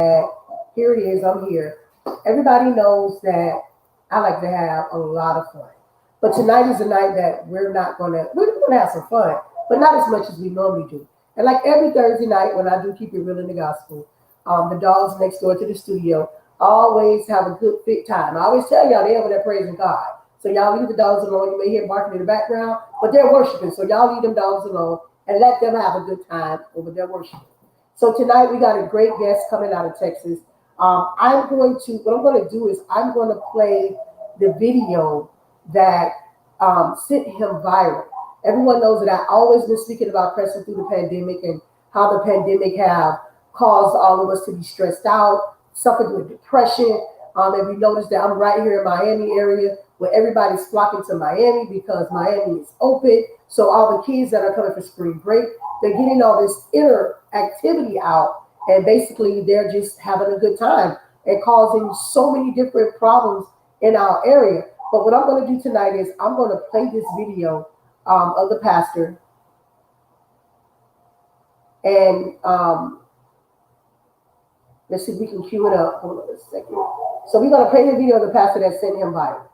that here it is, I'm here. Everybody knows that I like to have a lot of fun. But tonight is a night that we're gonna have some fun, but not as much as we normally do. And like every Thursday night when I do keep it real in the gospel, the dogs next door to the studio always have a good fit time. I always tell y'all they over there praising God. So y'all leave the dogs alone. You may hear barking in the background, but they're worshiping. So y'all leave them dogs alone and let them have a good time over their worship. So tonight we got a great guest coming out of Texas. What I'm going to do is I'm going to play the video that sent him viral. Everyone knows that I always been speaking about pressing through the pandemic and how the pandemic have caused all of us to be stressed out, suffered with depression. And we noticed that I'm right here in Miami area where everybody's flocking to Miami because Miami is open. So all the kids that are coming for spring break, they're getting all this inner activity out, and basically they're just having a good time and causing so many different problems in our area. But what I'm going to do tonight is I'm going to play this video of the pastor, and let's see if we can cue it up. Hold on a second. So we're going to play the video of the pastor that sent him viral.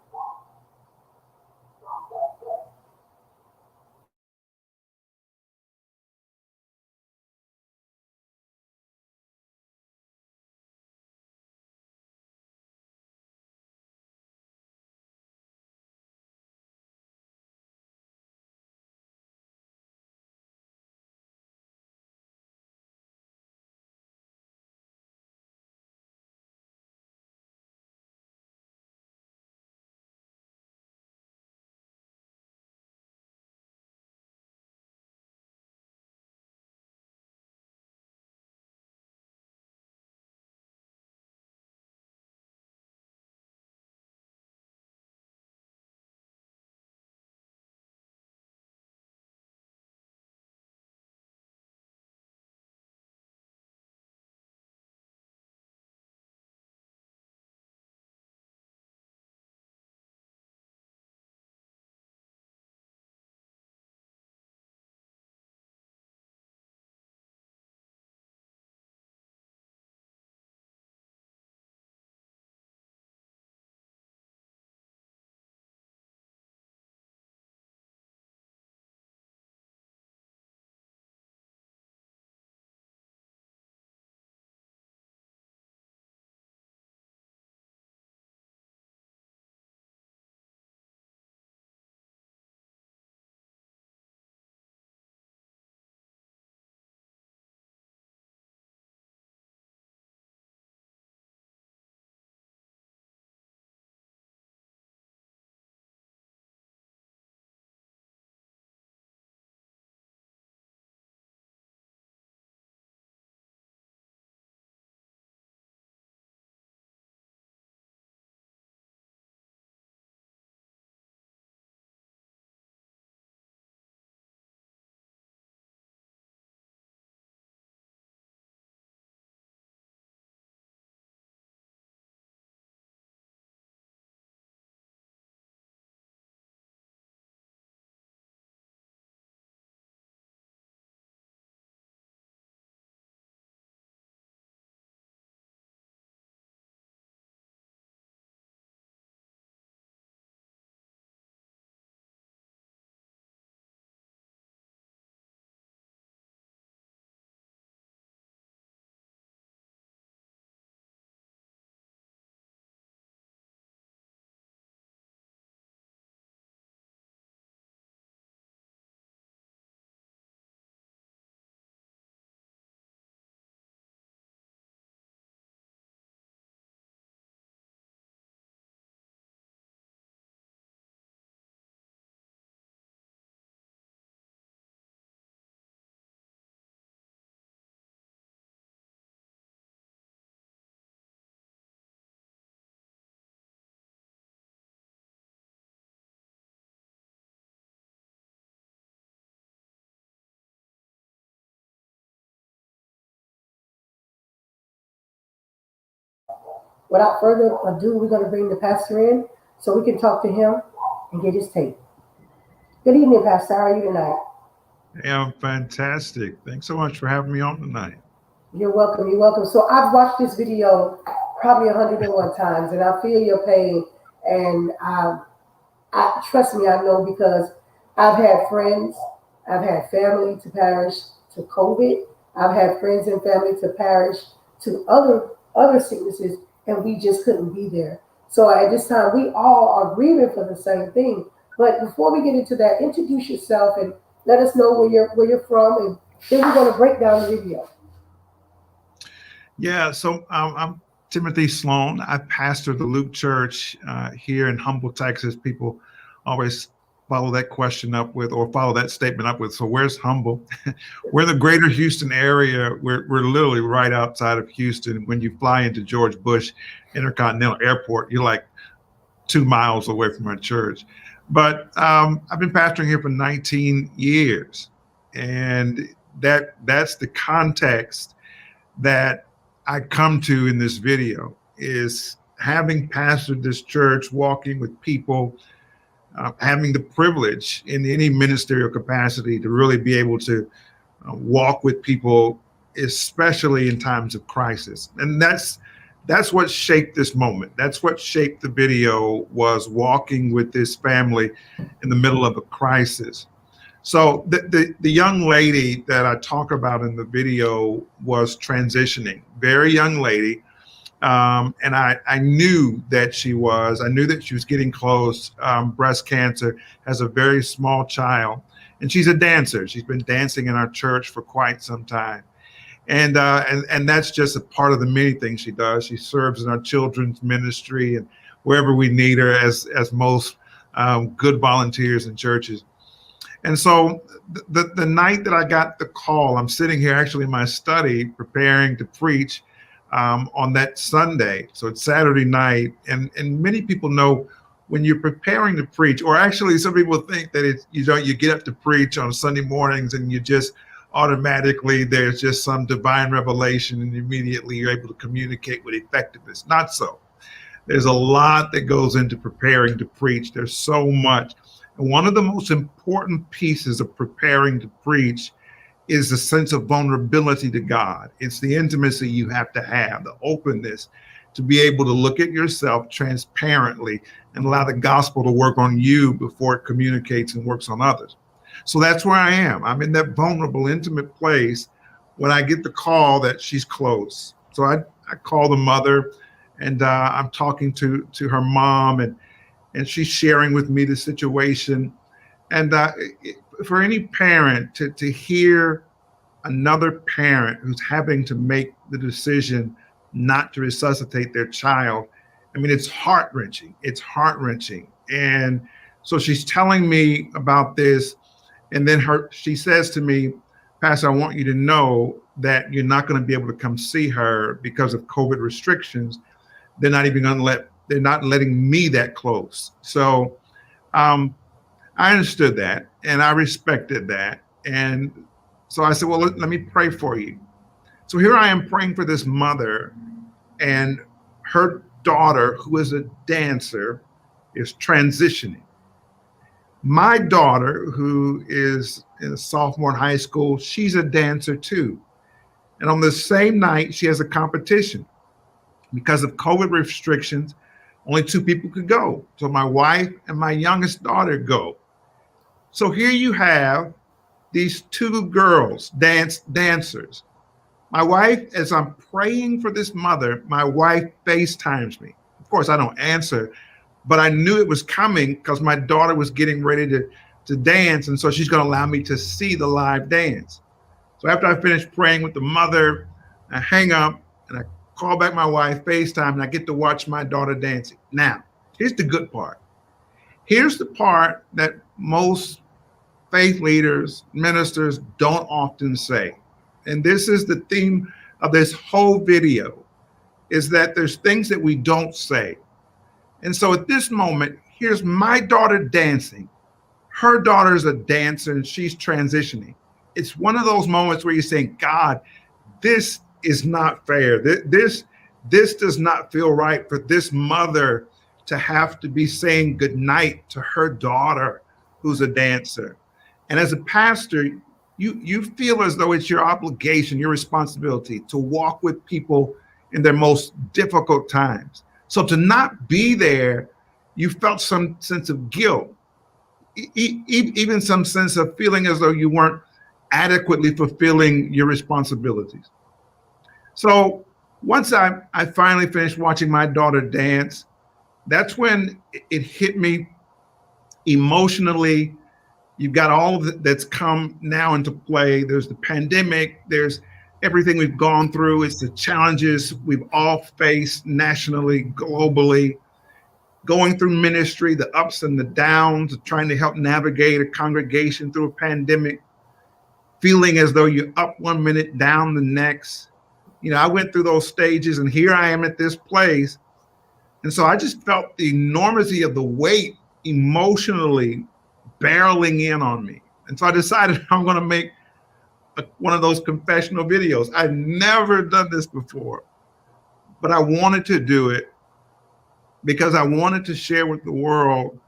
Without further ado, we're going to bring the pastor in so we can talk to him and get his take. Good evening, Pastor. How are you tonight? Hey, I'm fantastic. Thanks so much for having me on tonight. You're welcome. You're welcome. So I've watched this video probably 101 times, and I feel your pain. And I trust me, I know because I've had friends, I've had family to perish to COVID. I've had friends and family to perish to other sicknesses, and we just couldn't be there. So at this time, we all are grieving for the same thing. But before we get into that, introduce yourself and let us know where you're from, and then we're going to break down the video. Yeah, so I'm Timothy Sloan. I pastor the Luke Church here in Humble, Texas. People always follow that question up with, or follow that statement up with, so where's Humble? We're in the greater Houston area. We're literally right outside of Houston. When you fly into George Bush Intercontinental Airport, you're like 2 miles away from our church. But I've been pastoring here for 19 years. And that's the context that I come to in this video, is having pastored this church, walking with people, having the privilege in any ministerial capacity to really be able to walk with people, especially in times of crisis. And that's what shaped this moment. That's what shaped the video, was walking with this family in the middle of a crisis. So the young lady that I talk about in the video was transitioning, very young lady. And I knew that I knew that she was getting close. Breast cancer, has a very small child, and she's a dancer. She's been dancing in our church for quite some time. And that's just a part of the many things she does. She serves in our children's ministry and wherever we need her, as most good volunteers in churches. And so the night that I got the call, I'm sitting here actually in my study preparing to preach on that Sunday. So it's Saturday night. And many people know when you're preparing to preach, or actually some people think that it's, you get up to preach on Sunday mornings and you just automatically, there's just some divine revelation and immediately you're able to communicate with effectiveness. Not so. There's a lot that goes into preparing to preach. There's so much. And one of the most important pieces of preparing to preach is the sense of vulnerability to God. It's the intimacy you have to have, the openness to be able to look at yourself transparently and allow the gospel to work on you before it communicates and works on others. So that's where I am. I'm in that vulnerable, intimate place when I get the call that she's close. So I call the mother, and I'm talking to her mom, and she's sharing with me the situation. And for any parent to hear another parent who's having to make the decision not to resuscitate their child, I mean, it's heart-wrenching. It's heart-wrenching. And so she's telling me about this. And then she says to me, Pastor, I want you to know that you're not going to be able to come see her because of COVID restrictions. They're not letting me that close. So I understood that and I respected that. And so I said, well, let me pray for you. So here I am praying for this mother, and her daughter, who is a dancer, is transitioning. My daughter, who is a sophomore in high school, she's a dancer too. And on the same night, she has a competition. Because of COVID restrictions, only 2 people could go. So my wife and my youngest daughter go. So here you have these 2 girls, dancers. My wife, as I'm praying for this mother, my wife FaceTimes me. Of course, I don't answer, but I knew it was coming because my daughter was getting ready to dance. And so she's going to allow me to see the live dance. So after I finish praying with the mother, I hang up and I call back my wife, FaceTime, and I get to watch my daughter dancing. Now, here's the good part. Here's the part that most faith leaders, ministers don't often say. And this is the theme of this whole video, is that there's things that we don't say. And so at this moment, here's my daughter dancing. Her daughter's a dancer and she's transitioning. It's one of those moments where you're saying, God, this is not fair. This does not feel right for this mother to have to be saying goodnight to her daughter who's a dancer. And as a pastor, you feel as though it's your obligation, your responsibility to walk with people in their most difficult times. So to not be there, you felt some sense of guilt, even some sense of feeling as though you weren't adequately fulfilling your responsibilities. So once I finally finished watching my daughter dance, that's when it hit me emotionally. You've got all of that's come now into play. There's the pandemic. There's everything we've gone through. It's the challenges we've all faced nationally, globally, going through ministry, the ups and the downs, trying to help navigate a congregation through a pandemic, feeling as though you're up one minute, down the next. I went through those stages, and here I am at this place. And so I just felt the enormity of the weight emotionally barreling in on me. And so I decided I'm going to make one of those confessional videos. I've never done this before, but I wanted to do it because I wanted to share with the world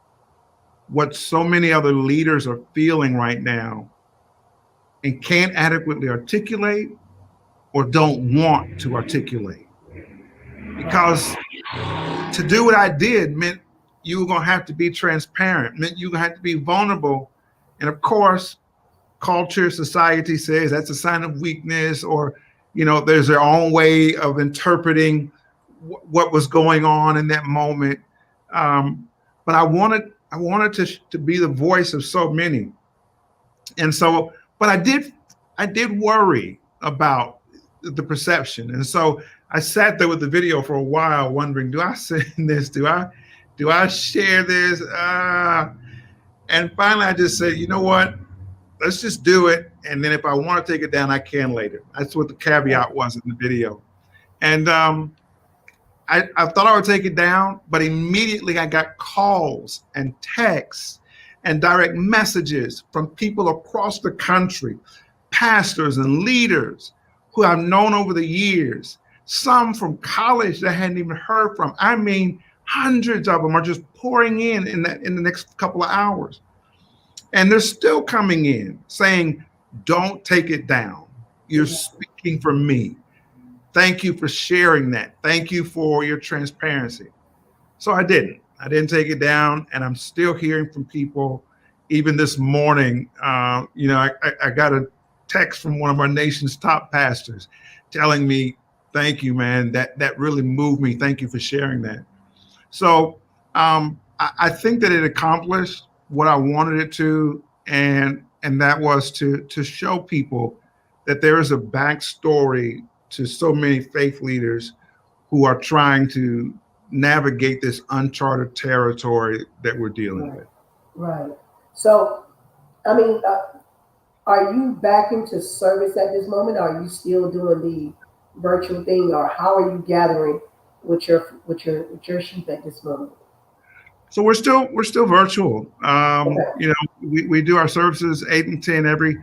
what so many other leaders are feeling right now and can't adequately articulate or don't want to articulate. Because to do what I did meant you were going to have to be transparent, meant you were going to have to be vulnerable. And of course, culture, society says that's a sign of weakness, or, there's their own way of interpreting what was going on in that moment. But I wanted to be the voice of so many. And so, but I did worry about the perception. And so I sat there with the video for a while wondering, do I send this? Do I share this? And finally I just said, you know what? Let's just do it. And then if I want to take it down, I can later. That's what the caveat was in the video. And I thought I would take it down, but immediately I got calls and texts and direct messages from people across the country, pastors and leaders who I've known over the years, some from college that I hadn't even heard from. I mean, hundreds of them are just pouring in the next couple of hours. And they're still coming in saying, don't take it down. You're speaking for me. Thank you for sharing that. Thank you for your transparency. So I didn't take it down, and I'm still hearing from people. Even this morning, I got a text from one of our nation's top pastors telling me, thank you, man. That really moved me. Thank you for sharing that. So I think that it accomplished what I wanted it to, and that was to show people that there is a backstory to so many faith leaders who are trying to navigate this uncharted territory that we're dealing with. Right. So, I mean, are you back into service at this moment? Are you still doing the virtual thing, or how are you gathering with your sheep at this moment? So we're still virtual. Okay. We do our services 8 and 10 every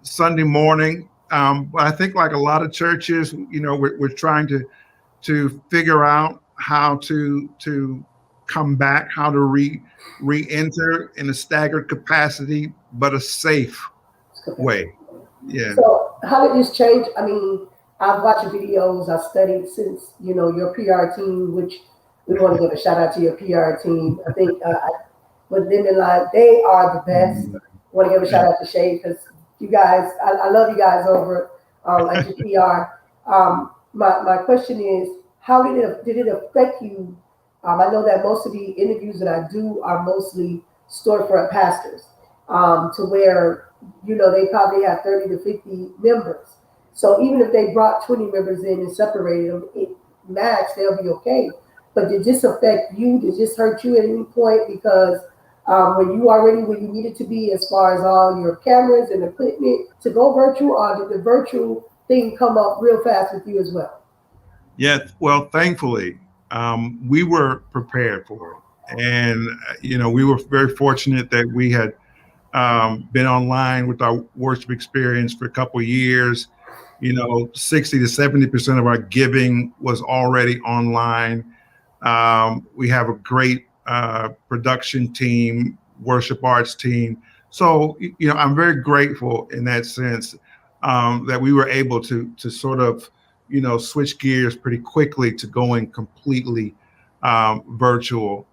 Sunday morning. But I think, like a lot of churches, we're trying to figure out how to come back, how to re-enter in a staggered capacity, but a safe way. Yeah. So how did this change? I mean, I've watched videos, I've studied since, your PR team, which we want to give a shout out to your PR team. I think with them in line, they are the best. Want to give a shout out to Shay, because you guys, I love you guys over at your PR. My question is, how did it affect you? I know that most of the interviews that I do are mostly storefront pastors, to where they probably have 30 to 50 members. So even if they brought 20 members in and separated them, max, they'll be okay. But did this affect you? Did this hurt you at any point? Because were you already where you needed to be as far as all your cameras and equipment to go virtual, or did the virtual thing come up real fast with you as well? Yeah, well, thankfully, we were prepared for it. And, we were very fortunate that we had been online with our worship experience for a couple of years. 60 to 70% of our giving was already online. We have a great production team, worship arts team. So, I'm very grateful in that sense, that we were able to sort of, switch gears pretty quickly to going completely virtual,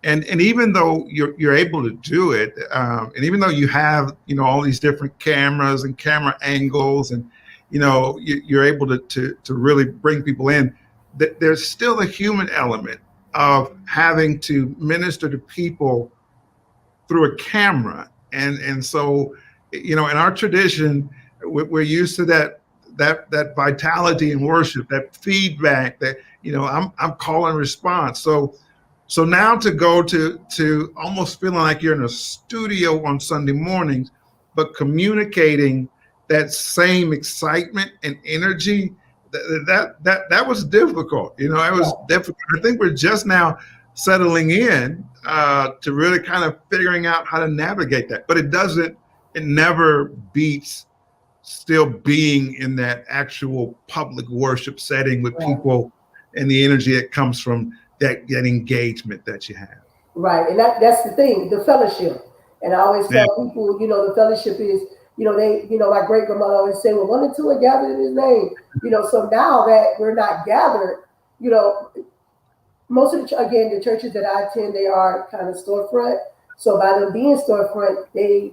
and even though you're able to do it, and even though you have, all these different cameras and camera angles, and, you're able to really bring people in, there's still a human element of having to minister to people through a camera. And so, in our tradition, we're used to that vitality in worship, that feedback, that, I'm call and response. So now to go to almost feeling like you're in a studio on Sunday mornings, but communicating that same excitement and energy, that was difficult. It was difficult. I think we're just now settling in to really kind of figuring out how to navigate that. But it never beats still being in that actual public worship setting with people and the energy that comes from that engagement that you have. Right. And that's the thing, the fellowship. And I always tell people, the fellowship is, my great grandmother always say, well, one or two are gathered in his name. So now that we're not gathered, most of the churches that I attend, they are kind of storefront. So by them being storefront, they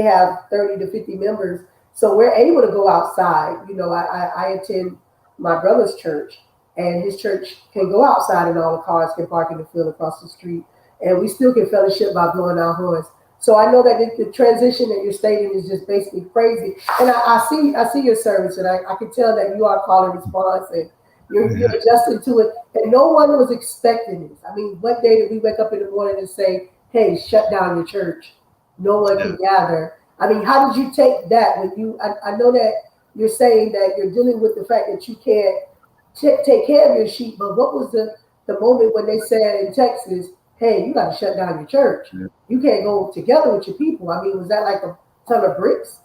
have 30 to 50 members. So we're able to go outside. I attend my brother's church, and his church can go outside and all the cars can park in the field across the street. And we still can fellowship by blowing our horns. So I know that the transition that you're stating is just basically crazy. And I see your service, and I can tell that you are call and response, and you're adjusting to it. And no one was expecting this. I mean, what day did we wake up in the morning and say, hey, shut down your church? No one can gather. I mean, how did you take that when I know that you're saying that you're dealing with the fact that you can't take care of your sheep, but what was the moment when they said in Texas, hey, you got to shut down your church? You can't go together with your people. I mean, was that like a ton of bricks?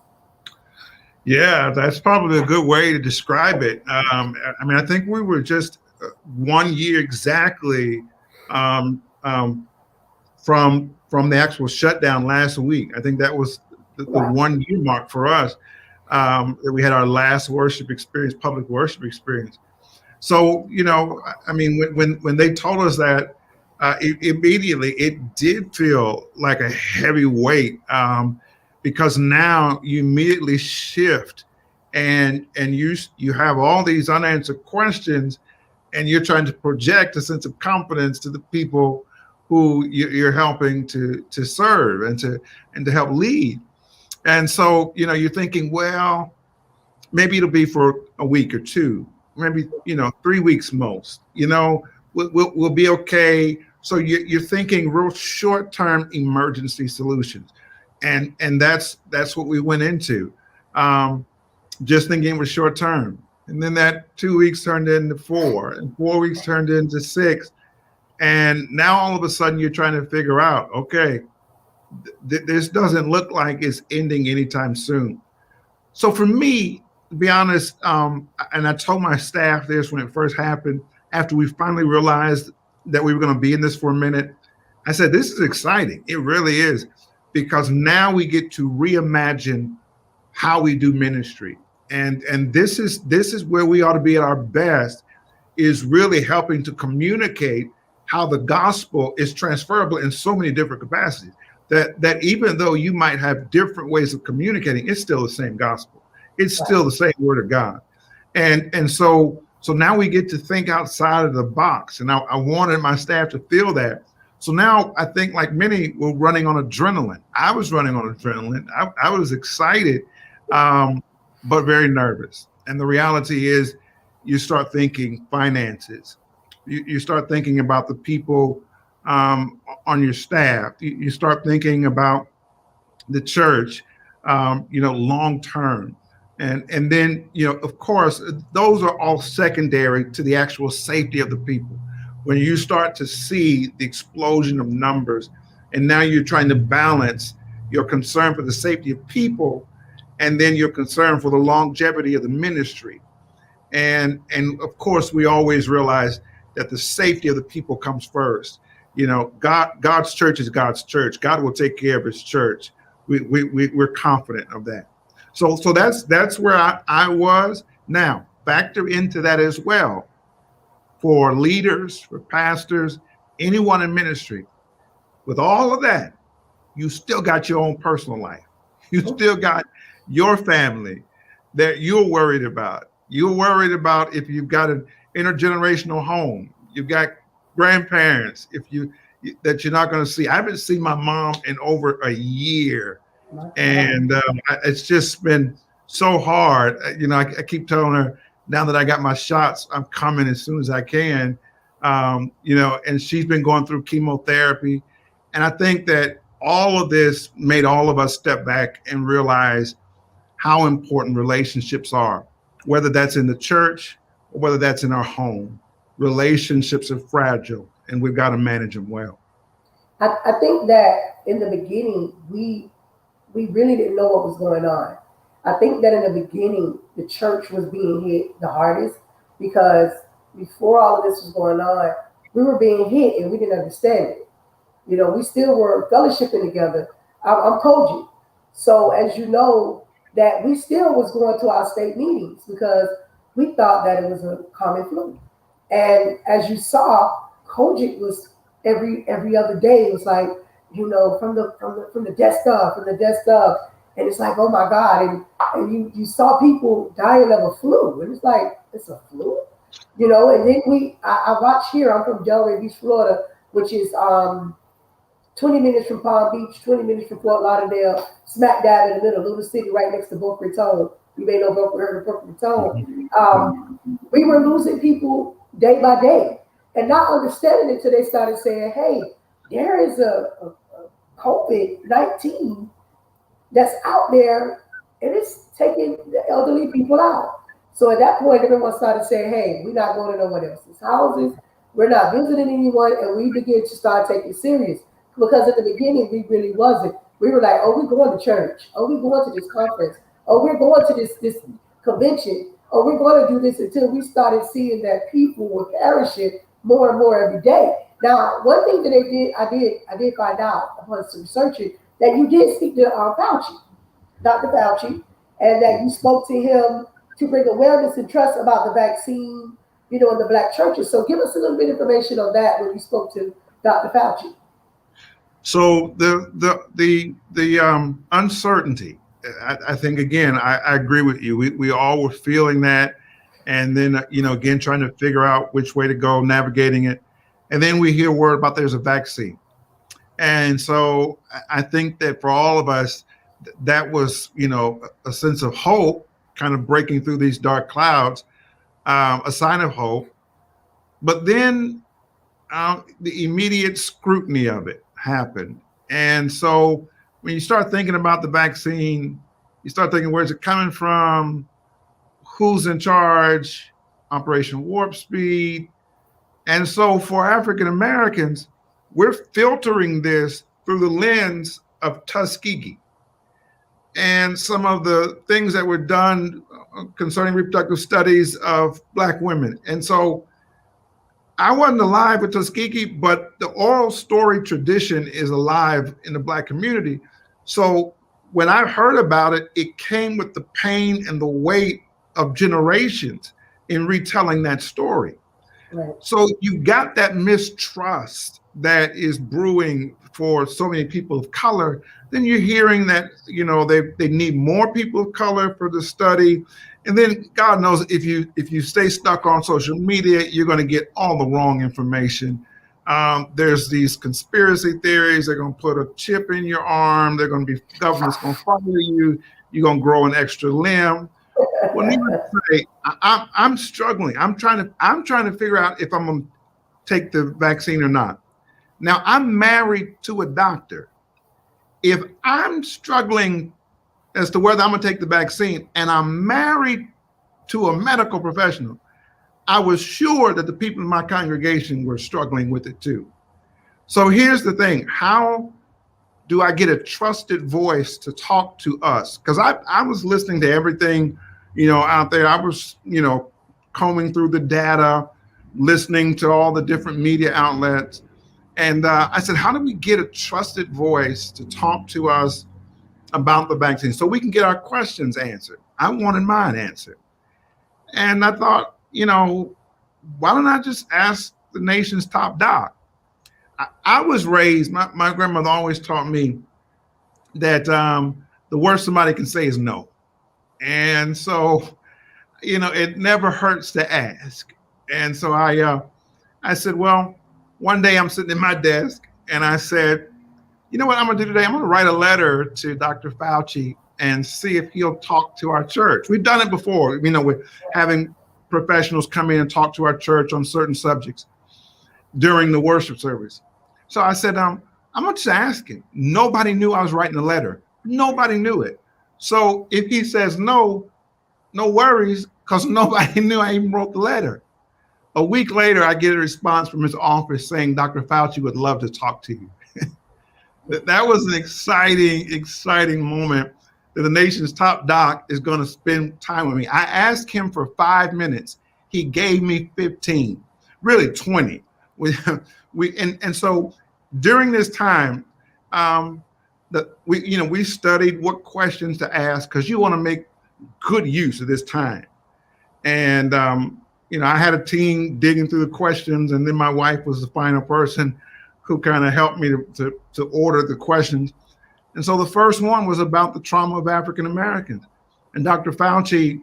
Yeah, that's probably a good way to describe it. I think we were just 1 year exactly from the actual shutdown last week. I think that was the 1 year mark for us, that we had our last public worship experience. So, when they told us that, immediately it did feel like a heavy weight, because now you immediately shift and you have all these unanswered questions, and you're trying to project a sense of confidence to the people who you're helping to serve and to help lead. And so, you're thinking, well, maybe it'll be for a week or two, maybe, 3 weeks most, we'll be okay. So you're thinking real short-term emergency solutions. And that's what we went into, just thinking it was short-term. And then that 2 weeks turned into 4, and 4 weeks turned into 6. And now all of a sudden you're trying to figure out, okay, this doesn't look like it's ending anytime soon. So for me, to be honest, and I told my staff this when it first happened, after we finally realized that we were going to be in this for a minute, I said, this is exciting. It really is, because now we get to reimagine how we do ministry. And this is where we ought to be at our best, is really helping to communicate how the gospel is transferable in so many different capacities, that even though you might have different ways of communicating, it's still the same gospel. It's still the same word of God. And so now we get to think outside of the box. And I wanted my staff to feel that. So now I think, like many, we're running on adrenaline. I was running on adrenaline. I was excited, but very nervous. And the reality is, you start thinking finances. You start thinking about the people on your staff. You start thinking about the church, long term. And then, of course, those are all secondary to the actual safety of the people. When you start to see the explosion of numbers, and now you're trying to balance your concern for the safety of people, and then your concern for the longevity of the ministry. And of course, we always realize that the safety of the people comes first. God's church is God's church. God will take care of his church. We're confident of that. So that's where I was. Now factor into that as well for leaders, for pastors, anyone in ministry. With all of that, you still got your own personal life. You still got your family that you're worried about. You're worried about if you've got an intergenerational home. You've got grandparents that you're not going to see. I haven't seen my mom in over a year, and it's just been so hard. I keep telling her now that I got my shots, I'm coming as soon as I can. And she's been going through chemotherapy, and I think that all of this made all of us step back and realize how important relationships are, whether that's in the church or whether that's in our home. Relationships are fragile, and we've got to manage them well. I think that in the beginning, we really didn't know what was going on. I think that in the beginning, the church was being hit the hardest because before all of this was going on, we were being hit and we didn't understand it. We still were fellowshipping together. I'm Koji. So as you know, that we still was going to our state meetings because we thought that it was a common flu. And as you saw, Koji was every other day. It was like, from the desk up, and it's like, oh my God, and you saw people dying of a flu, and it's like, it's a flu, And then I watch here. I'm from Delray Beach, Florida, which is 20 minutes from Palm Beach, 20 minutes from Fort Lauderdale, smack dab in the middle, little city right next to Boca Raton. You may know Boca Raton. We were losing people day by day and not understanding it until they started saying, hey, there is a COVID-19 that's out there and it's taking the elderly people out. So at that point, everyone started saying, hey, we're not going to no one else's houses. We're not visiting anyone. And we began to start taking it serious. Because at the beginning, we really wasn't. We were like, oh, we're going to church. Oh, we're going to this conference. Oh, we're going to this convention. Oh, we're going to do this until we started seeing that people were perishing more and more every day. Now, one thing that I did find out upon some researching that you did speak to Fauci, Dr. Fauci, and that you spoke to him to bring awareness and trust about the vaccine, in the Black churches. So give us a little bit of information on that when you spoke to Dr. Fauci. So the uncertainty, I think, again, I agree with you. We all were feeling that. And then, again, trying to figure out which way to go, navigating it. And then we hear word about there's a vaccine. And so I think that for all of us, that was, a sense of hope, kind of breaking through these dark clouds, a sign of hope. But then the immediate scrutiny of it happened. And so when you start thinking about the vaccine, you start thinking, where's it coming from? Who's in charge? Operation Warp Speed. And so for African Americans, we're filtering this through the lens of Tuskegee and some of the things that were done concerning reproductive studies of Black women. And so I wasn't alive with Tuskegee, but the oral story tradition is alive in the Black community. So when I heard about it, it came with the pain and the weight of generations in retelling that story. Right. So you got that mistrust that is brewing for so many people of color. Then you're hearing that, they need more people of color for the study. And then God knows if you stay stuck on social media, you're going to get all the wrong information. There's these conspiracy theories. They're going to put a chip in your arm. They're going to be government's going to follow you. You're going to grow an extra limb. Well, needless to say, I'm struggling. I'm trying to figure out if I'm going to take the vaccine or not. Now, I'm married to a doctor. If I'm struggling as to whether I'm going to take the vaccine, and I'm married to a medical professional, I was sure that the people in my congregation were struggling with it too. So here's the thing. How do I get a trusted voice to talk to us? Because I was listening to everything, out there. I was, combing through the data, listening to all the different media outlets. And I said, how do we get a trusted voice to talk to us about the vaccine so we can get our questions answered? I wanted mine answered. And I thought, why don't I just ask the nation's top doc? I was raised, my grandmother always taught me that the worst somebody can say is no. And so, it never hurts to ask. And so I said, well, one day I'm sitting at my desk and I said, you know what I'm going to do today? I'm going to write a letter to Dr. Fauci and see if he'll talk to our church. We've done it before, with having professionals come in and talk to our church on certain subjects during the worship service. So I said, I'm going to just ask him. Nobody knew I was writing a letter. Nobody knew it. So if he says no, no worries, because nobody knew I even wrote the letter. A week later, I get a response from his office saying, Dr. Fauci would love to talk to you. That was an exciting moment that the nation's top doc is going to spend time with me. I asked him for 5 minutes. He gave me 15, really 20. And so during this time, we studied what questions to ask because you want to make good use of this time. And I had a team digging through the questions, and then my wife was the final person who kind of helped me to order the questions. And so the first one was about the trauma of African Americans. And Dr. Fauci,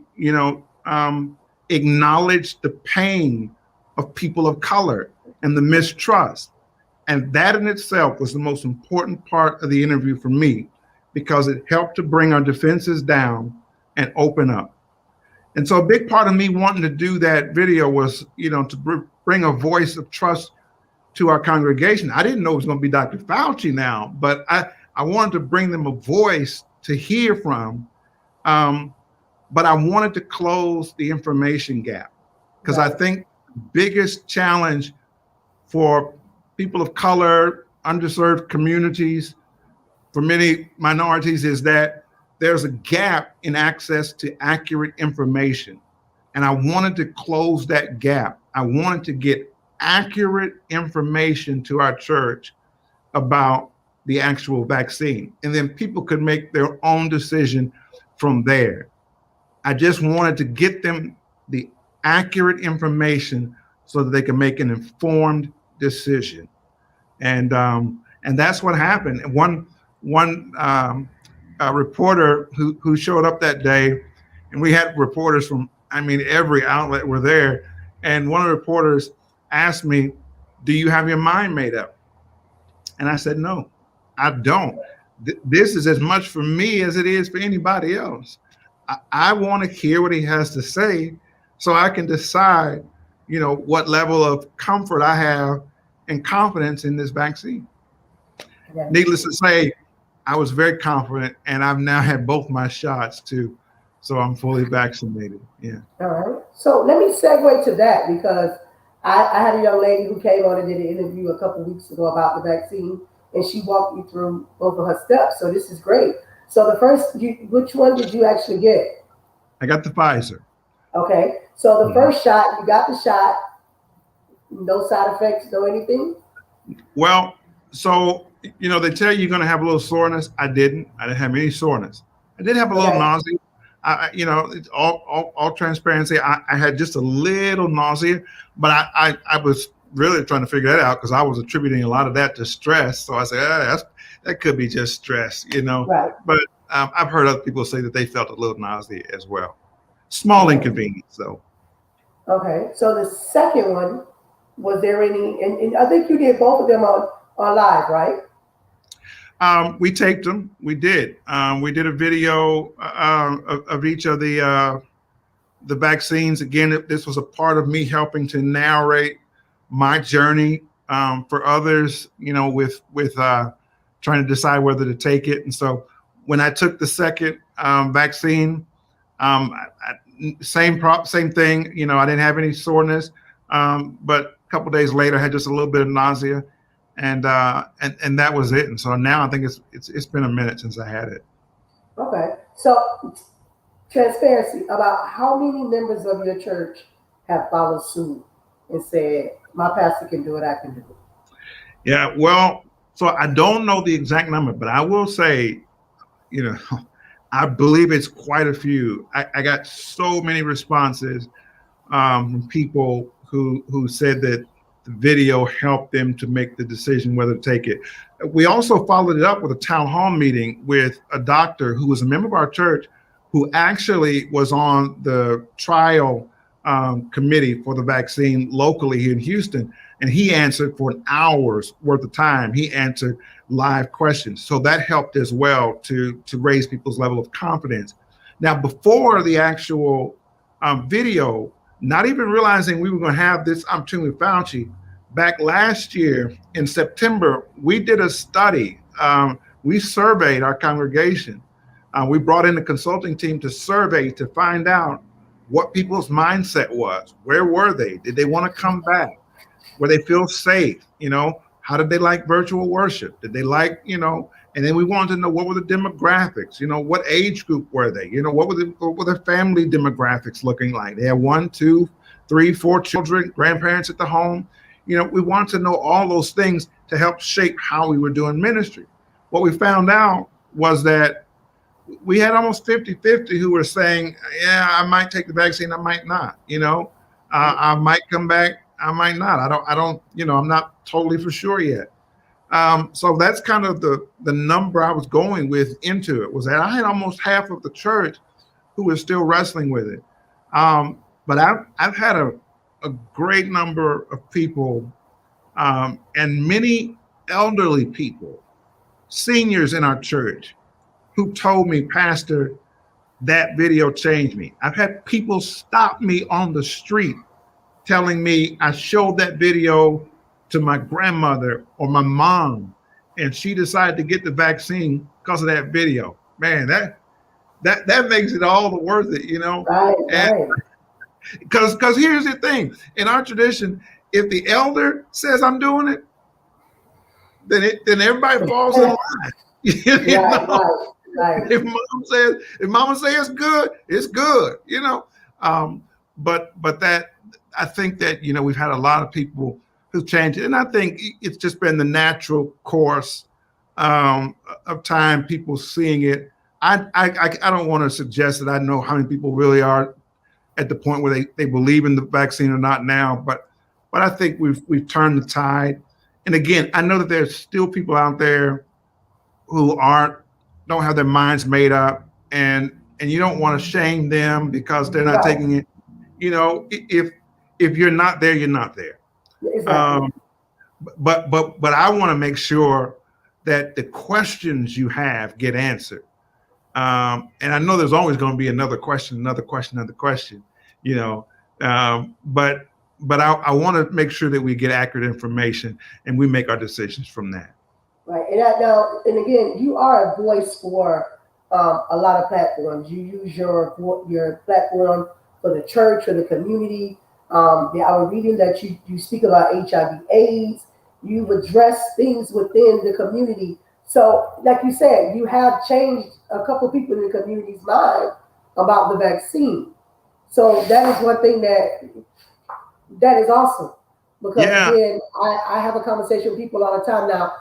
acknowledged the pain of people of color and the mistrust. And that in itself was the most important part of the interview for me, because it helped to bring our defenses down and open up. And so a big part of me wanting to do that video was, to bring a voice of trust to our congregation. I didn't know it was going to be Dr. Fauci now, but I wanted to bring them a voice to hear from. But I wanted to close the information gap, because I think the biggest challenge for people of color, underserved communities, for many minorities, is that there's a gap in access to accurate information. And I wanted to close that gap. I wanted to get accurate information to our church about the actual vaccine. And then people could make their own decision from there. I just wanted to get them the accurate information so that they can make an informed decision. And that's what happened. One reporter who showed up that day, and we had reporters from, every outlet were there. And one of the reporters asked me, do you have your mind made up? And I said, no, I don't. This is as much for me as it is for anybody else. I want to hear what he has to say so I can decide, what level of comfort I have and confidence in this vaccine. Yeah. Needless to say, I was very confident, and I've now had both my shots too. So I'm fully vaccinated. Yeah. All right. So let me segue to that, because I had a young lady who came on and did an interview a couple weeks ago about the vaccine, and she walked me through both of her steps. So this is great. So which one did you actually get? I got the Pfizer. Okay. So the first shot, you got the shot, no side effects, no anything? Well, so, they tell you you're going to have a little soreness. I didn't have any soreness. I did have a little nausea. It's all transparency. I had just a little nausea, but I was really trying to figure that out, because I was attributing a lot of that to stress. So I said, that could be just stress, Right. But I've heard other people say that they felt a little nausea as well. Small inconvenience, though. Okay. So the second one, was there any? And I think you did both of them on live, right? We taped them. We did. We did a video of each of the vaccines. Again, this was a part of me helping to narrate my journey for others, with trying to decide whether to take it. And so when I took the second vaccine, same thing. I didn't have any soreness, but a couple of days later, I had just a little bit of nausea. And that was it. And so now I think it's been a minute since I had it. Okay. So transparency, about how many members of your church have followed suit and said, my pastor can do it, I can do it? Yeah, well, so I don't know the exact number, but I will say, you know, I believe it's quite a few. I got so many responses from people who said that the video helped them to make the decision whether to take it. We also followed it up with a town hall meeting with a doctor who was a member of our church, who actually was on the trial committee for the vaccine locally here in Houston, and he answered for an hour's worth of time. He answered live questions, so that helped as well to raise people's level of confidence. Now, before the actual video, not even realizing we were going to have this opportunity with Fauci, back last year in September, we did a study. We surveyed our congregation. We brought in a consulting team to survey to find out what people's mindset was. Where were they? Did they want to come back? Where they feel safe? How did they like virtual worship? Did they like, and then we wanted to know what were the demographics, what age group were they? What were their family demographics looking like? They had 1, 2, 3, 4 children, grandparents at the home. We wanted to know all those things to help shape how we were doing ministry. What we found out was that we had almost 50-50 who were saying, yeah, I might take the vaccine, I might not, I might come back, I might not. I don't, I'm not totally for sure yet. So that's kind of the number I was going with into it, was that I had almost half of the church who was still wrestling with it. But I've had a great number of people and many elderly people, seniors in our church, who told me, Pastor, that video changed me. I've had people stop me on the street telling me I showed that video to my grandmother or my mom, and she decided to get the vaccine because of that video. Man, that makes it all the worth it, Right, and right. because here's the thing. In our tradition, if the elder says I'm doing it, then everybody falls in line. Right, right, right. If mama says it's good, it's good, but that, I think that, we've had a lot of people who've changed it. And I think it's just been the natural course of time, people seeing it. I don't want to suggest that I know how many people really are at the point where they believe in the vaccine or not now, but I think we've turned the tide. And again, I know that there's still people out there who don't have their minds made up, and you don't want to shame them because they're not Right. taking it. If you're not there, you're not there. Exactly. But I want to make sure that the questions you have get answered. And I know there's always going to be another question, but I want to make sure that we get accurate information and we make our decisions from that. Right. And again, you are a voice for a lot of platforms. You use your platform for the church, for the community. I was reading that you speak about HIV/AIDS. You've addressed things within the community. So, like you said, you have changed a couple people in the community's mind about the vaccine. So that is one thing that is awesome. Because Yeah. again, I have a conversation with people all the time now.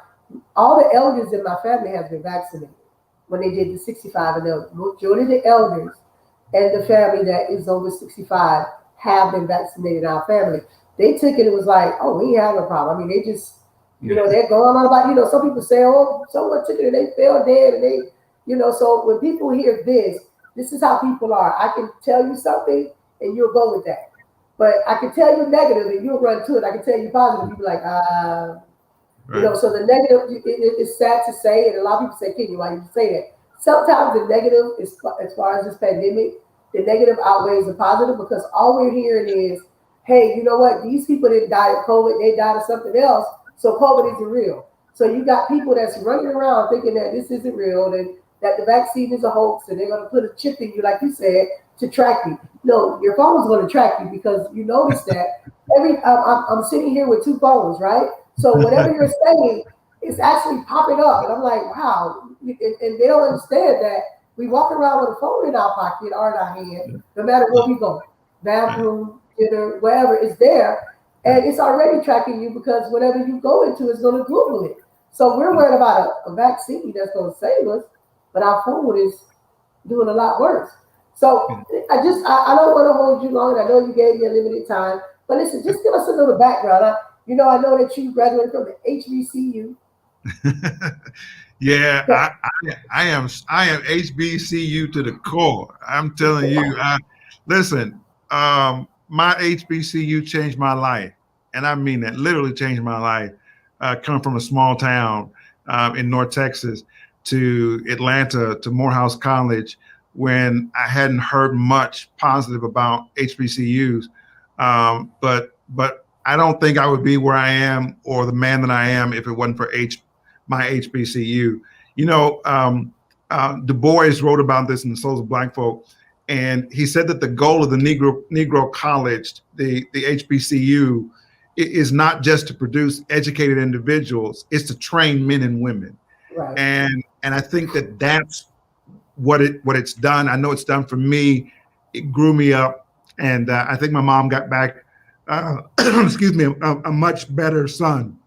All the elders in my family have been vaccinated when they did the 65 and the majority of the elders and the family that is over 65 have been vaccinated in our family. They took it and was like, oh, we ain't have a problem. I mean, they just, they're going on about, some people say, oh, someone took it and they fell dead and they, so when people hear this is how people are. I can tell you something and you'll go with that. But I can tell you negative and you'll run to it. I can tell you positive. You'll be like, Right. So the negative, it's sad to say, and a lot of people say, Kenny, why you say that? Sometimes the negative, as far as this pandemic, the negative outweighs the positive because all we're hearing is, hey, you know what? These people didn't die of COVID, they died of something else, so COVID isn't real. So you got people that's running around thinking that this isn't real, and that the vaccine is a hoax, and they're going to put a chip in you, like you said, to track you. No, your phone is going to track you because you notice that I'm sitting here with 2 phones, right? So whatever you're saying, it's actually popping up, and I'm like, wow. And they don't understand that we walk around with a phone in our pocket or in our hand, no matter where we go, bathroom, dinner, wherever it's there. and it's already tracking you because whatever you go into is going to Google it. So we're worried about a vaccine that's going to save us, but our phone is doing a lot worse. So I don't want to hold you long. I know you gave me a limited time, but listen, just give us a little background. I know that you graduated from the HBCU. Yeah, I am HBCU to the core. I'm telling you. Listen, my HBCU changed my life, and I mean that literally changed my life. Coming from a small town in North Texas to Atlanta to Morehouse College, when I hadn't heard much positive about HBCUs, but I don't think I would be where I am or the man that I am if it wasn't for my HBCU. You know, Du Bois wrote about this in The Souls of Black Folk, and he said that the goal of the Negro College, the HBCU, is not just to produce educated individuals; it's to train men and women. Right. And I think that that's what it's done. I know it's done for me. It grew me up, and I think my mom got back, excuse me, a much better son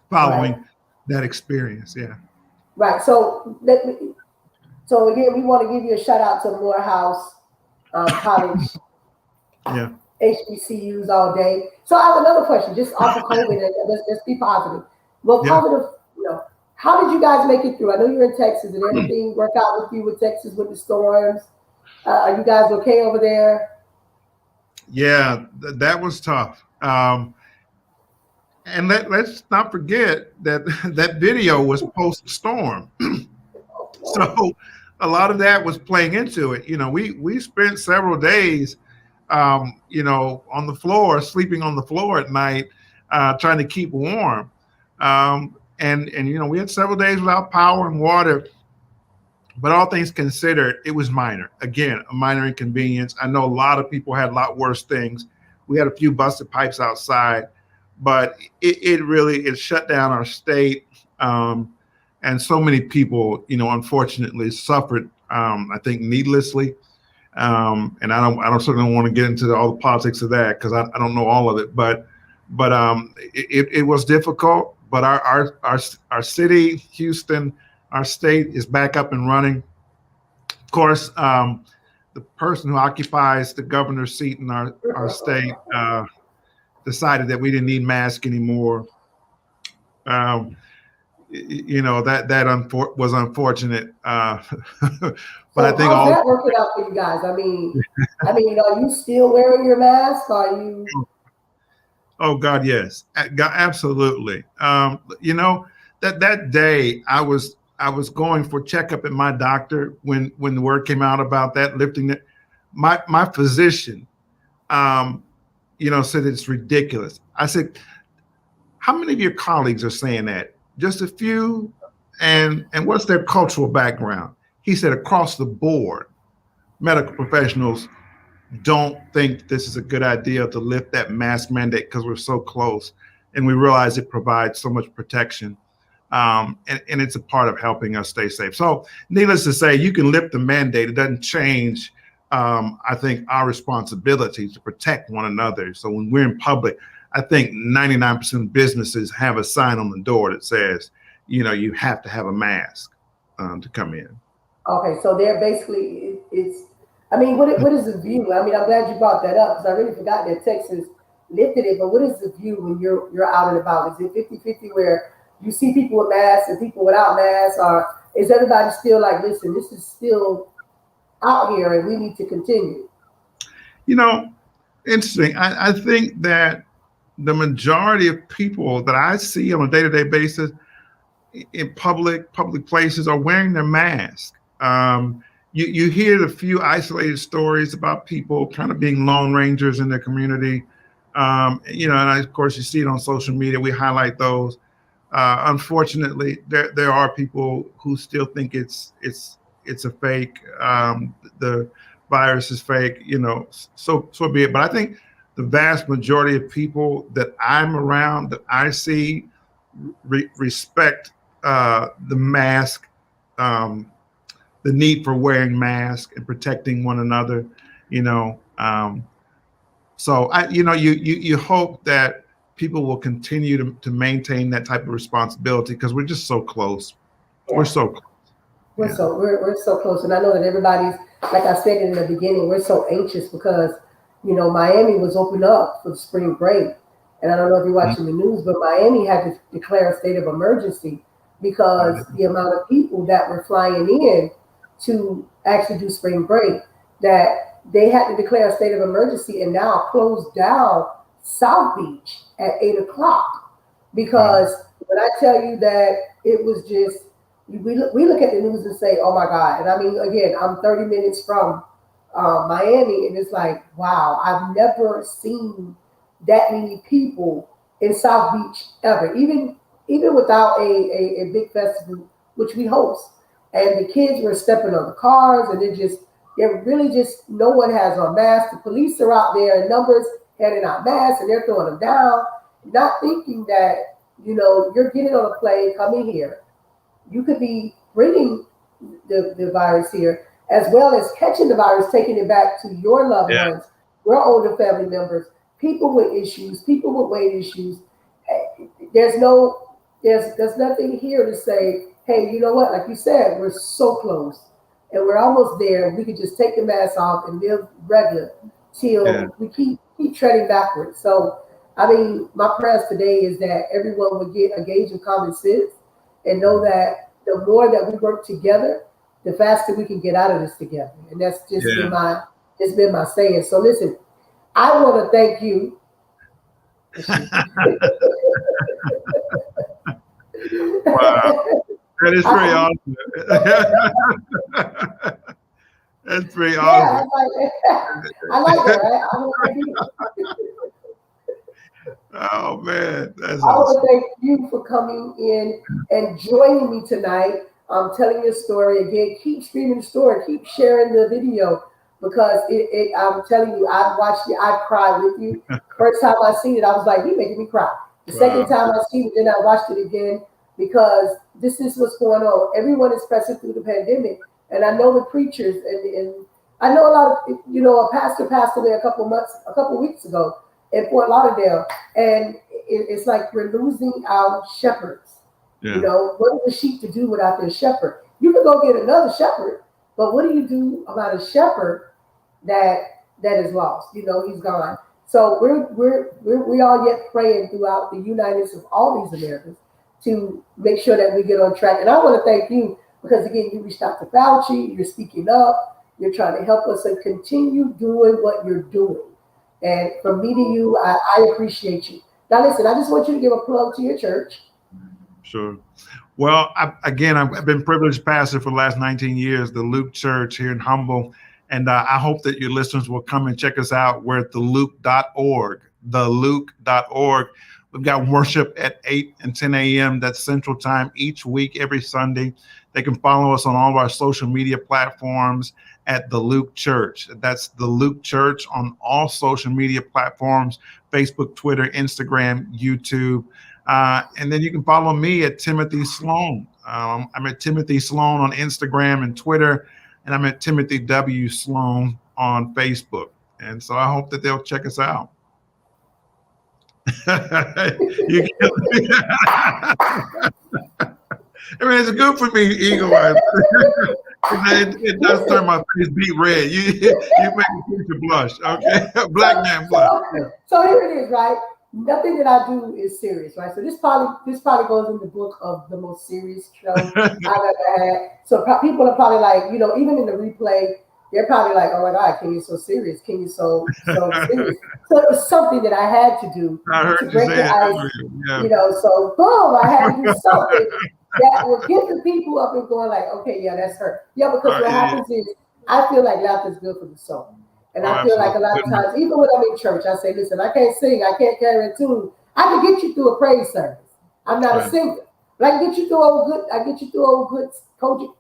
Right. following that experience. Yeah. Right. So again, we want to give you a shout out to Morehouse College Yeah. HBCUs all day. So I have another question, just off of COVID, and let's be positive. Well, Yeah. positive, how did you guys make it through? I know you're in Texas. Did everything work out with you with Texas with the storms? Are you guys okay over there? Yeah, that was tough. And let's not forget that that video was post storm. So a lot of that was playing into it. We spent several days, on the floor, sleeping on the floor at night, trying to keep warm. And we had several days without power and water. But all things considered, it was minor. Again, a minor inconvenience. I know a lot of people had a lot worse things. We had a few busted pipes outside, but it really shut down our state. And so many people, unfortunately suffered, I think needlessly. And I don't certainly want to get into all the politics of that because I don't know all of it, but it was difficult. But our city, Houston, our state is back up and running. Of course, the person who occupies the governor's seat in our state decided that we didn't need masks anymore. Um, was unfortunate, but I So think how's all. that working out for you guys? Are you still wearing your mask? Are you? Oh God, yes, God, absolutely. That day I was going for checkup at my doctor when the word came out about that lifting it. My physician, said it's ridiculous. I said, how many of your colleagues are saying that? Just a few, and what's their cultural background? He said across the board, medical professionals don't think this is a good idea to lift that mask mandate because we're so close and we realize it provides so much protection. And it's a part of helping us stay safe. So needless to say, you can lift the mandate. It doesn't change, I think, our responsibility to protect one another. So when we're in public, I think 99% of businesses have a sign on the door that says, you have to have a mask to come in. Okay, so they're basically it's. What is the view? I'm glad you brought that up because I really forgot that Texas lifted it. But what is the view when you're out and about? Is it 50-50 where you see people with masks and people without masks, or is everybody still like, listen, this is still out here and we need to continue? You know, Interesting. I think that the majority of people that I see on a day-to-day basis in public places are wearing their mask. You hear the few isolated stories about people kind of being lone rangers in their community. And of course you see it on social media. We highlight those. Unfortunately, there are people who still think it's a fake. The virus is fake. So be it. But I think the vast majority of people that I'm around, that I see, respect the mask, the need for wearing masks and protecting one another. You know, um, So you hope that people will continue to maintain that type of responsibility because we're just so close. Yeah. We're so close. We're so close, and I know that everybody's, like I said in the beginning, we're so anxious because Miami was opened up for the spring break, and I don't know if you're watching the news, but Miami had to declare a state of emergency because the amount of people that were flying in to actually do spring break, that they had to declare a state of emergency and now close down South Beach at 8 o'clock because when I tell you that it was just we look at the news and say, "Oh my God!" And I mean, again, I'm 30 minutes from Miami, and it's like, wow, I've never seen that many people in South Beach ever, even without a big festival, which we host. And the kids were stepping on the cars, and they're really just no one has on masks. The police are out there in numbers handing out masks, and they're throwing them down, not thinking that you're getting on a plane coming here. You could be bringing the virus here, as well as catching the virus, taking it back to your loved Yeah. ones, your older family members, people with issues, people with weight issues. There's no, there's nothing here to say, hey, you know what? Like you said, we're so close, and we're almost there. We could just take the mask off and live regular till we keep treading backwards. So, I mean, my prayers today is that everyone would get a gauge of common sense and know that the more that we work together, the faster we can get out of this together. And that's just been my saying. So listen, I want to thank you. Wow. That is pretty awesome. That's pretty Yeah, awesome. I like that, right? I want to thank Oh man, that's I want awesome. to thank you for coming in and joining me tonight. Telling your story again. Keep streaming the story. Keep sharing the video because I'm telling you, I've watched it. I've cried with you. First time I seen it, I was like, "He making me cry." The second Wow. time I seen it, then I watched it again because this is what's going on. Everyone is pressing through the pandemic, and I know the preachers and I know a lot of a pastor passed away a couple weeks ago in Fort Lauderdale, and it's like we're losing our shepherds. Yeah. What is a sheep to do without their shepherd? You can go get another shepherd, but what do you do about a shepherd that is lost? He's gone. So we all yet praying throughout the unitedness of all these Americans to make sure that we get on track. And I want to thank you because again, you reached out to Fauci, you're speaking up, you're trying to help us and continue doing what you're doing. And from meeting you, I appreciate you. Now listen, I just want you to give a plug to your church. Sure. Well, I've been privileged pastor for the last 19 years, the Luke Church here in Humble. And I hope that your listeners will come and check us out. We're at theluke.org, theluke.org. We've got worship at 8 and 10 a.m. That's Central Time each week, every Sunday. They can follow us on all of our social media platforms at the Luke Church. That's the Luke Church on all social media platforms, Facebook, Twitter, Instagram, YouTube. And then you can follow me at Timothy Sloan. I'm at Timothy Sloan on Instagram and Twitter, and I'm at Timothy W. Sloan on Facebook. And so I hope that they'll check us out. It's good for me, Eagle. It does turn my face beet red. You make me blush. Okay, black man blush. So here it is, right? Nothing that I do is serious, right? So this probably goes in the book of the most serious show I've ever had. So people are probably like, even in the replay, they're probably like, "Oh my God, King is so serious. King is so serious." So it was something that I had to do to break the ice. Yeah. So boom, I had to do something that will get the people up and going like, "Okay, yeah, that's her." Yeah, because what happens is I feel like laughter is good for the soul. And I feel like a lot of times, even when I'm in church, I say, listen, I can't sing, I can't carry a tune. I can get you through a praise service. I'm not a singer. But I can get you through a good Kojic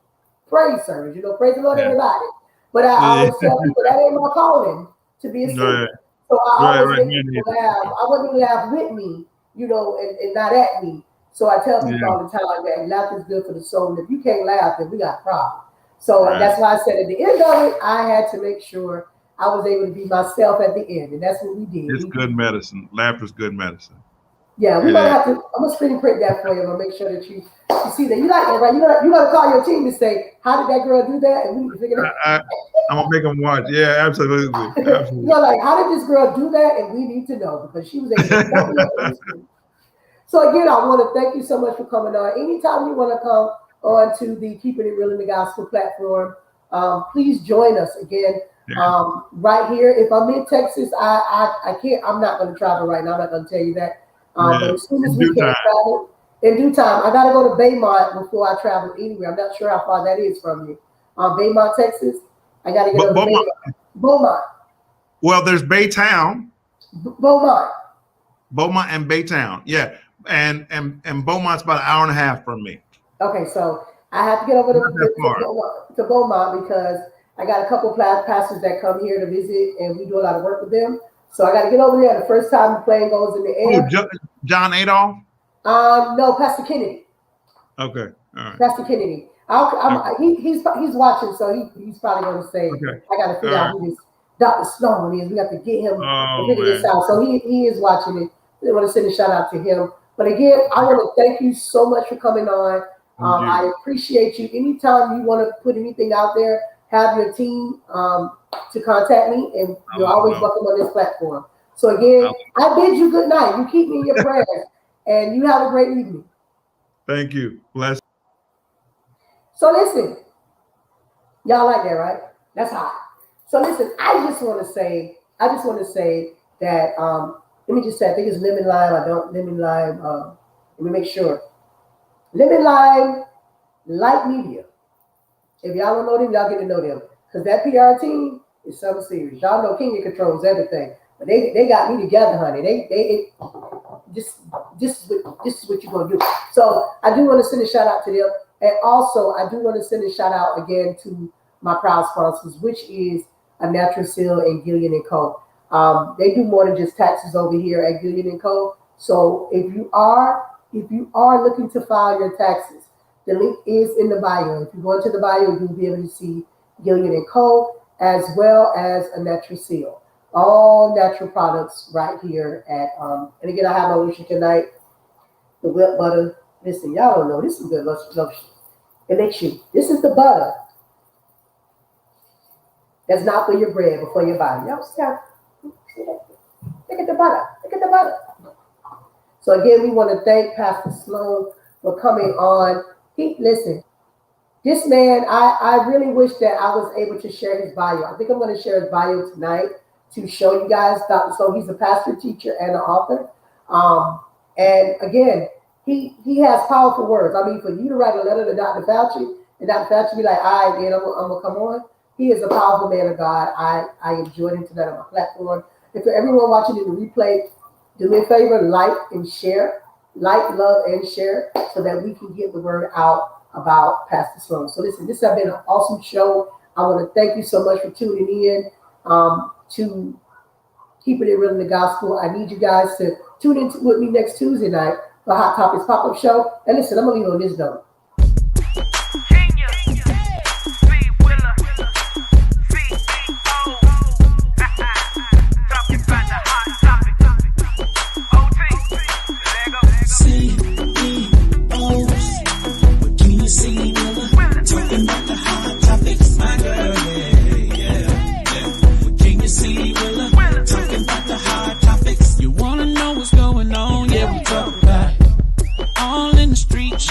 praise service, praise the Lord, everybody. But I always tell people that ain't my calling to be a singer. So I always make people laugh. I want them to laugh with me, and not at me. So I tell people all the time that laughter is good for the soul. And if you can't laugh, then we got a problem. So that's why I said at the end of it, I had to make sure I was able to be myself at the end, and that's what we did. It's good medicine. Laughter's good medicine. Yeah, we're gonna have to. I'm gonna screen print that for you. I'm gonna make sure that you see that. You like that, right? You gotta call your team and say, "How did that girl do that?" And we need to figure it out. I'm gonna make them watch. Yeah, absolutely. You're like, "How did this girl do that?" And we need to know because she was able to. So again, I want to thank you so much for coming on. Anytime you want to come on to the Keeping It Real in the Gospel platform, please join us again. Right here. If I'm in Texas, I can't. I'm not going to travel right now. I'm not going to tell you that. But as soon as we can travel, in due time, I got to go to Baymont before I travel anywhere. I'm not sure how far that is from you. Baymont, Texas. I got to get over to Beaumont. Well, there's Baytown. Beaumont. Beaumont and Baytown. Yeah. And Beaumont's about an hour and a half from me. Okay, so I have to get over to Beaumont because I got a couple of pastors that come here to visit, and we do a lot of work with them. So I got to get over there. The first time the plane goes in the air. John Adolph? No, Pastor Kennedy. Okay, all right. Pastor Kennedy. He's watching, so he's probably going to say, I got to figure out who this Dr. Sloan is. We have to get him to figure this out. So he is watching it. I want to send a shout out to him. But again, I want to thank you so much for coming on. I appreciate you. Anytime you want to put anything out there, have your team to contact me, and you're always welcome on this platform. So again, I bid you good night. You keep me in your prayers, and you have a great evening. Thank you. Bless. So listen, y'all like that, right? That's hot. So listen, I just want to say that let me just say, I think it's lemon lime. Lemon lime. Let me make sure. Lemon lime, Light Media. If y'all don't know them, y'all get to know them. Because that PR team is something serious. Y'all know Kenya controls everything. But they got me together, honey. This is what you're going to do. So I do want to send a shout out to them. And also, I do want to send a shout out again to my proud sponsors, which is A Natural Seal and Gillian & Co. They do more than just taxes over here at Gillian & Co. So if you are looking to file your taxes, the link is in the bio. If you go into the bio, you'll be able to see Gillian & Co. as well as A Natural Seal. All natural products right here at, and again, I have my lotion tonight, the wet butter. Listen, y'all don't know, this is good lotion. It makes you, this is the butter. That's not for your bread, but for your body. Y'all see that? Look at the butter. Look at the butter. So again, we want to thank Pastor Sloan for coming on. Listen, this man, I really wish that I was able to share his bio. I think I'm going to share his bio tonight to show you guys. So he's a pastor, teacher, and an author. And again, he has powerful words. I mean, for you to write a letter to Dr. Fauci, and Dr. Fauci be like, all right, man, I'm going to come on. He is a powerful man of God. I enjoyed him tonight on my platform. And for everyone watching in the replay, do me a favor, like and share. Like, love, and share so that we can get the word out about Pastor Sloan. So listen, this has been an awesome show. I want to thank you so much for tuning in to Keeping It Real in the Gospel. I need you guys to tune in with me next Tuesday night for Hot Topics Pop-Up Show. And listen, I'm going to leave on this note.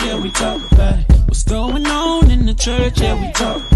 Yeah, we talk about it. What's going on in the church? Yeah, we talk about it.